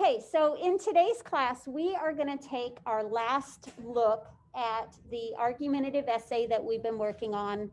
Okay, so in today's class, we are going to take our last look at the argumentative essay that we've been working on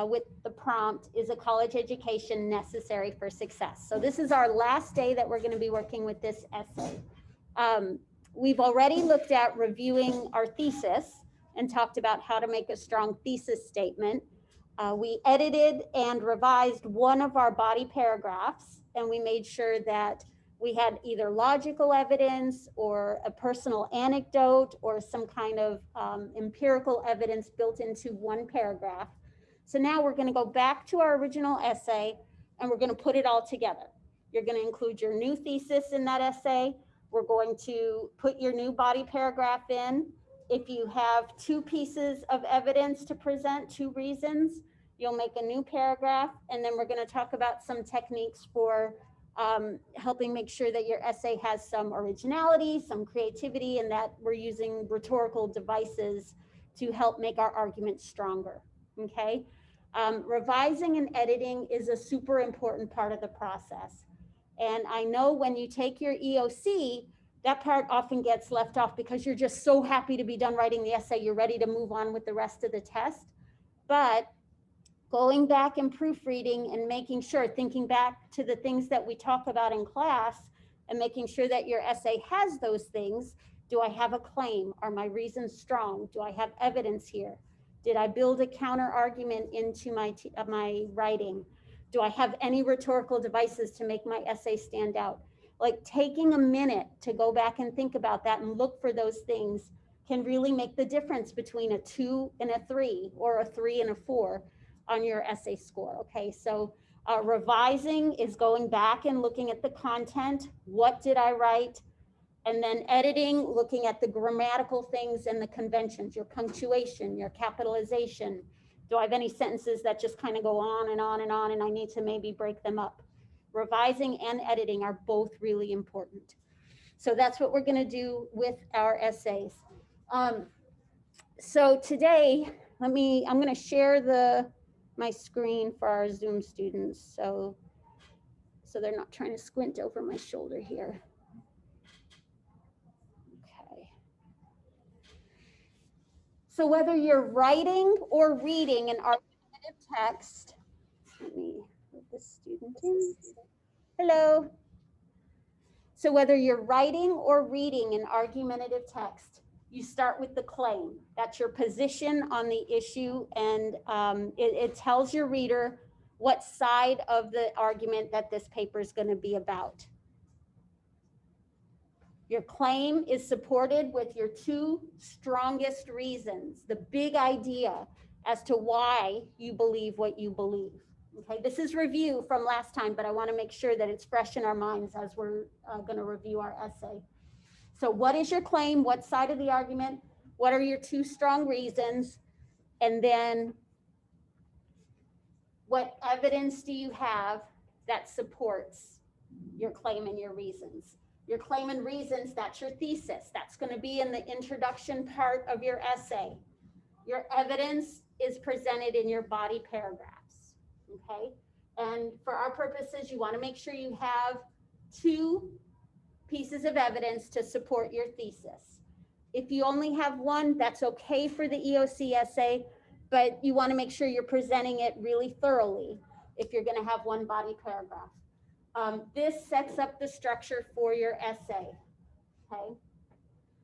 with the prompt, is a college education necessary for success? So this is our last day that we're going to be working with this essay. We've already looked at reviewing our thesis and talked about how to make a strong thesis statement. We edited and revised one of our body paragraphs, and we made sure that we had either logical evidence or a personal anecdote or some kind of empirical evidence built into one paragraph. So now we're going to go back to our original essay and we're going to put it all together. You're going to include your new thesis in that essay. We're going to put your new body paragraph in. If you have two pieces of evidence to present, two reasons, you'll make a new paragraph. And then we're going to talk about some techniques for helping make sure that your essay has some originality, some creativity, and that we're using rhetorical devices to help make our argument stronger, okay? Revising and editing is a super important part of the process. And I know when you take your EOC, that part often gets left off because you're just so happy to be done writing the essay, you're ready to move on with the rest of the test. But going back and proofreading and making sure, thinking back to the things that we talk about in class and making sure that your essay has those things. Do I have a claim? Are my reasons strong? Do I have evidence here? Did I build a counter argument into my writing? Do I have any rhetorical devices to make my essay stand out? Like taking a minute to go back and think about that and look for those things can really make the difference between a 2 and a 3 or a 3 and a 4 on your essay score. Okay, so revising is going back and looking at the content. What did I write? And then editing, looking at the grammatical things and the conventions, your punctuation, your capitalization. Do I have any sentences that just kind of go on and on and on and I need to maybe break them up? Revising and editing are both really important. So that's what we're going to do with our essays. So today, I'm going to share my screen for our Zoom students, so they're not trying to squint over my shoulder here. Okay. So whether you're writing or reading an argumentative text, let me put this student in. Hello. So whether you're writing or reading an argumentative text, you start with the claim. That's your position on the issue, and it tells your reader what side of the argument that this paper is going to be about. Your claim is supported with your two strongest reasons, the big idea as to why you believe what you believe. Okay, this is review from last time, but I want to make sure that it's fresh in our minds as we're going to review our essay. So what is your claim? What side of the argument? What are your two strong reasons? And then what evidence do you have that supports your claim and your reasons? Your claim and reasons, that's your thesis. That's going to be in the introduction part of your essay. Your evidence is presented in your body paragraphs, okay? And for our purposes, you want to make sure you have two pieces of evidence to support your thesis. If you only have one, that's okay for the EOC essay, but you want to make sure you're presenting it really thoroughly if you're going to have one body paragraph. This sets up the structure for your essay, okay?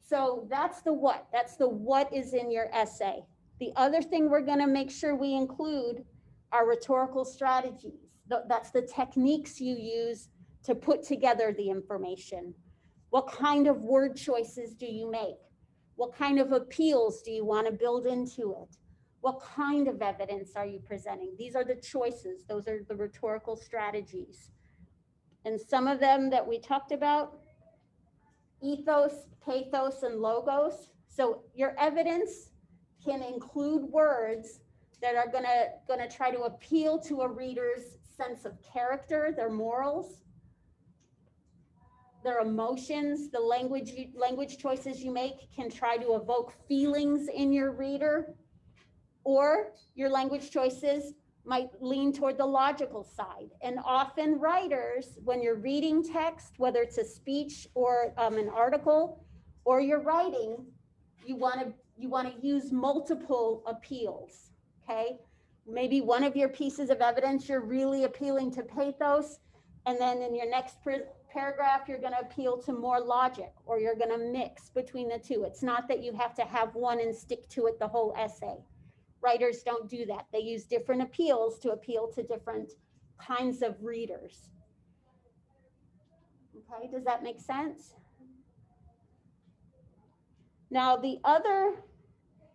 So that's the what. That's the what is in your essay. The other thing we're going to make sure we include are rhetorical strategies. That's the techniques you use to put together the information. What kind of word choices do you make? What kind of appeals do you want to build into it? What kind of evidence are you presenting? These are the choices. Those are the rhetorical strategies. And some of them that we talked about, ethos, pathos, and logos. So your evidence can include words that are gonna try to appeal to a reader's sense of character, their morals, their emotions. The language choices you make can try to evoke feelings in your reader, or your language choices might lean toward the logical side. And often writers, when you're reading text, whether it's a speech or an article, or you're writing, you want to use multiple appeals, okay? Maybe one of your pieces of evidence, you're really appealing to pathos, and then in your next paragraph, you're going to appeal to more logic, or you're going to mix between the two. It's not that you have to have one and stick to it the whole essay. Writers don't do that. They use different appeals to appeal to different kinds of readers. Okay, does that make sense? Now, the other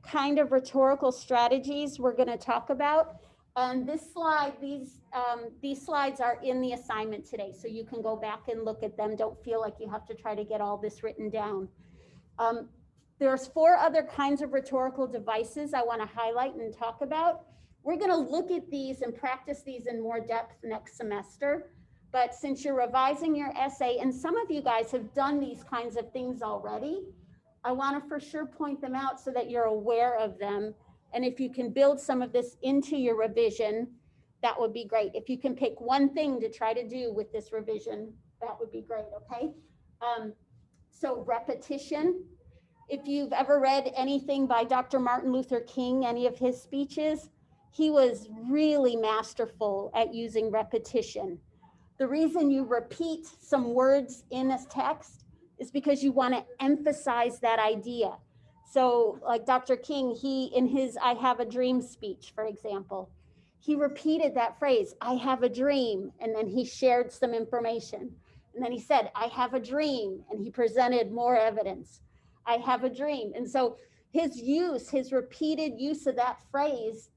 kind of rhetorical strategies we're going to talk about, and this slide, these slides are in the assignment today, so you can go back and look at them. Don't feel like you have to try to get all this written down. There's 4 other kinds of rhetorical devices I want to highlight and talk about. We're going to look at these and practice these in more depth next semester. But since you're revising your essay, and some of you guys have done these kinds of things already, I want to for sure point them out so that you're aware of them. And if you can build some of this into your revision, that would be great. If you can pick one thing to try to do with this revision, that would be great, okay? So repetition. If you've ever read anything by Dr. Martin Luther King, any of his speeches, he was really masterful at using repetition. The reason you repeat some words in a text is because you want to emphasize that idea. So like Dr. King, in his I Have a Dream speech, for example, he repeated that phrase, I have a dream, and then he shared some information. And then he said, I have a dream, and he presented more evidence. I have a dream. And so his repeated use of that phrase,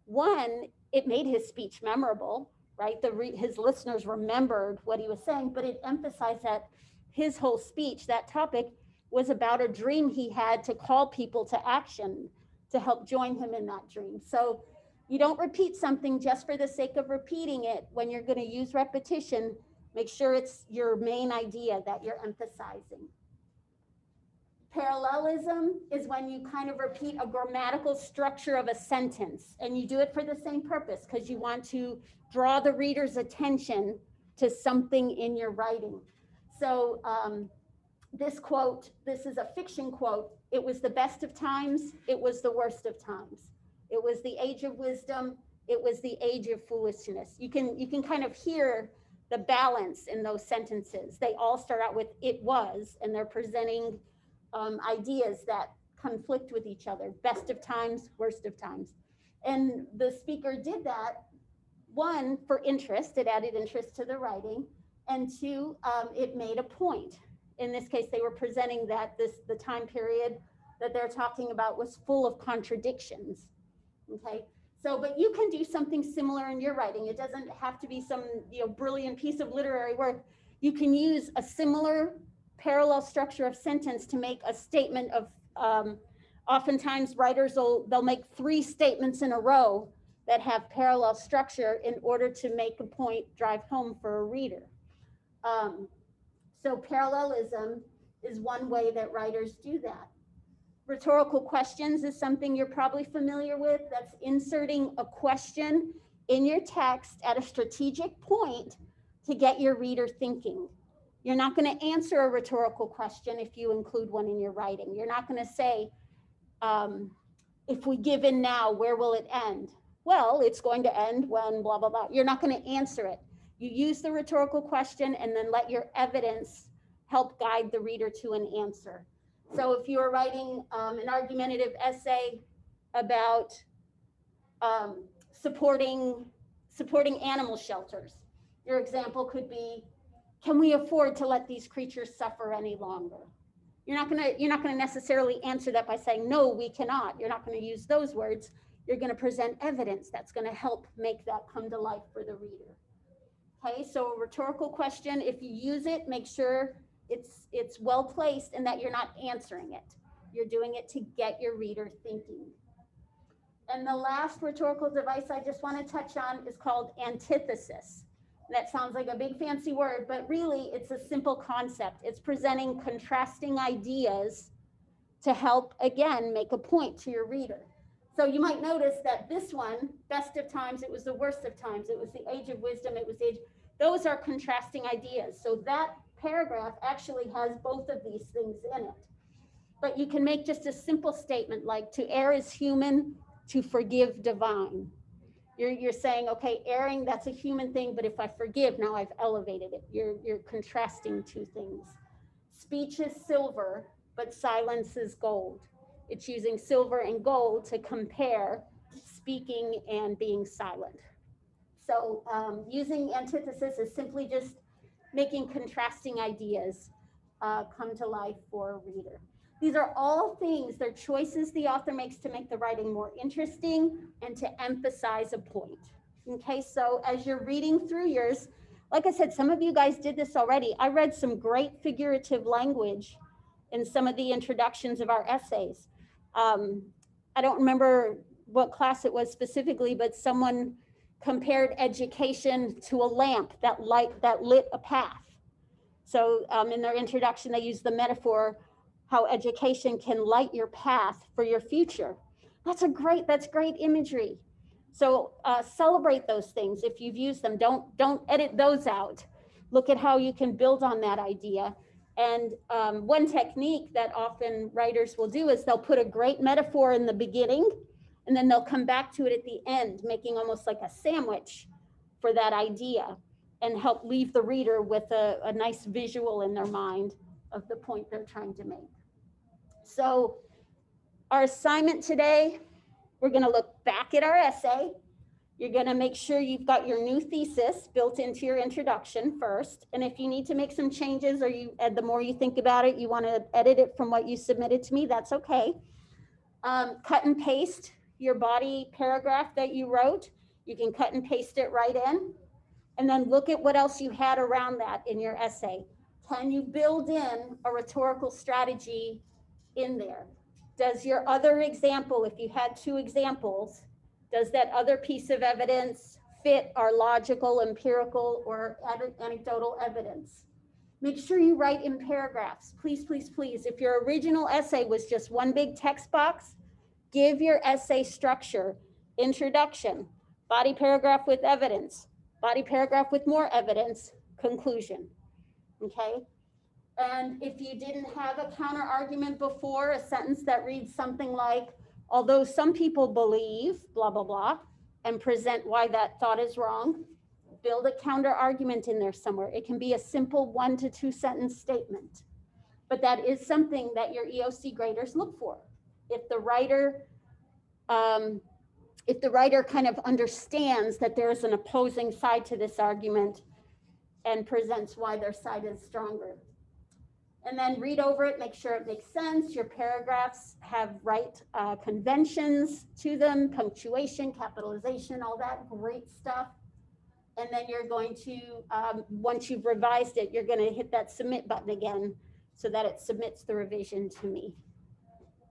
one, it made his speech memorable, right? His listeners remembered what he was saying, but it emphasized that his whole speech, that topic, was about a dream he had to call people to action, to help join him in that dream. So you don't repeat something just for the sake of repeating it. When you're going to use repetition, make sure it's your main idea that you're emphasizing. Parallelism is when you kind of repeat a grammatical structure of a sentence, and you do it for the same purpose because you want to draw the reader's attention to something in your writing. So this quote, this is a fiction quote. It was the best of times. It was the worst of times. It was the age of wisdom. It was the age of foolishness. You can kind of hear the balance in those sentences. They all start out with it was, and they're presenting ideas that conflict with each other. Best of times, worst of times. And the speaker did that, one, for interest. It added interest to the writing. And two, it made a point. In this case, they were presenting that the time period that they're talking about was full of contradictions. Okay, so, but you can do something similar in your writing. It doesn't have to be some brilliant piece of literary work. You can use a similar parallel structure of sentence to make a statement of, oftentimes writers they'll make 3 statements in a row that have parallel structure in order to make a point, drive home for a reader. So parallelism is one way that writers do that. Rhetorical questions is something you're probably familiar with. That's inserting a question in your text at a strategic point to get your reader thinking. You're not going to answer a rhetorical question if you include one in your writing. You're not going to say, if we give in now, where will it end? Well, it's going to end when blah, blah, blah. You're not going to answer it. You use the rhetorical question and then let your evidence help guide the reader to an answer. So if you're writing an argumentative essay about supporting animal shelters, your example could be, can we afford to let these creatures suffer any longer? You're not gonna necessarily answer that by saying, no, we cannot. You're not gonna use those words. You're gonna present evidence that's gonna help make that come to life for the reader. Okay, so a rhetorical question, if you use it, make sure it's well placed and that you're not answering it. You're doing it to get your reader thinking. And the last rhetorical device I just want to touch on is called antithesis. That sounds like a big fancy word, but really it's a simple concept. It's presenting contrasting ideas to help, again, make a point to your reader. So you might notice that this one, best of times, it was the worst of times. It was the age of wisdom. It was the age. Those are contrasting ideas. So that paragraph actually has both of these things in it. But you can make just a simple statement like, to err is human, to forgive divine. You're saying, okay, erring, that's a human thing, but if I forgive, now I've elevated it. You're contrasting two things. Speech is silver, but silence is gold. It's using silver and gold to compare speaking and being silent. So using antithesis is simply just making contrasting ideas come to life for a reader. These are all things, they're choices the author makes to make the writing more interesting and to emphasize a point. Okay, so as you're reading through yours, like I said, some of you guys did this already. I read some great figurative language in some of the introductions of our essays. I don't remember what class it was specifically, but someone compared education to a lamp that lit a path. So in their introduction, they use the metaphor how education can light your path for your future. That's great imagery. So celebrate those things if you've used them. Don't edit those out. Look at how you can build on that idea. And one technique that often writers will do is they'll put a great metaphor in the beginning, and then they'll come back to it at the end, making almost like a sandwich for that idea, and help leave the reader with a nice visual in their mind of the point they're trying to make. So our assignment today, we're going to look back at our essay. You're going to make sure you've got your new thesis built into your introduction first. And if you need to make some changes, or the more you think about it, you want to edit it from what you submitted to me, that's okay. Cut and paste your body paragraph that you wrote. You can cut and paste it right in. And then look at what else you had around that in your essay. Can you build in a rhetorical strategy in there? Does your other example, if you had two examples, does that other piece of evidence fit our logical, empirical, or anecdotal evidence? Make sure you write in paragraphs. Please, please, please. If your original essay was just one big text box, give your essay structure. Introduction, body paragraph with evidence, body paragraph with more evidence, conclusion. Okay? And if you didn't have a counter argument before, a sentence that reads something like, although some people believe blah, blah, blah, and present why that thought is wrong, build a counter argument in there somewhere. It can be a simple 1 to 2 sentence statement, but that is something that your EOC graders look for. If the writer kind of understands that there's an opposing side to this argument and presents why their side is stronger. And then read over it, make sure it makes sense. Your paragraphs have right conventions to them, punctuation, capitalization, all that great stuff. And then you're going to, once you've revised it, you're going to hit that submit button again so that it submits the revision to me.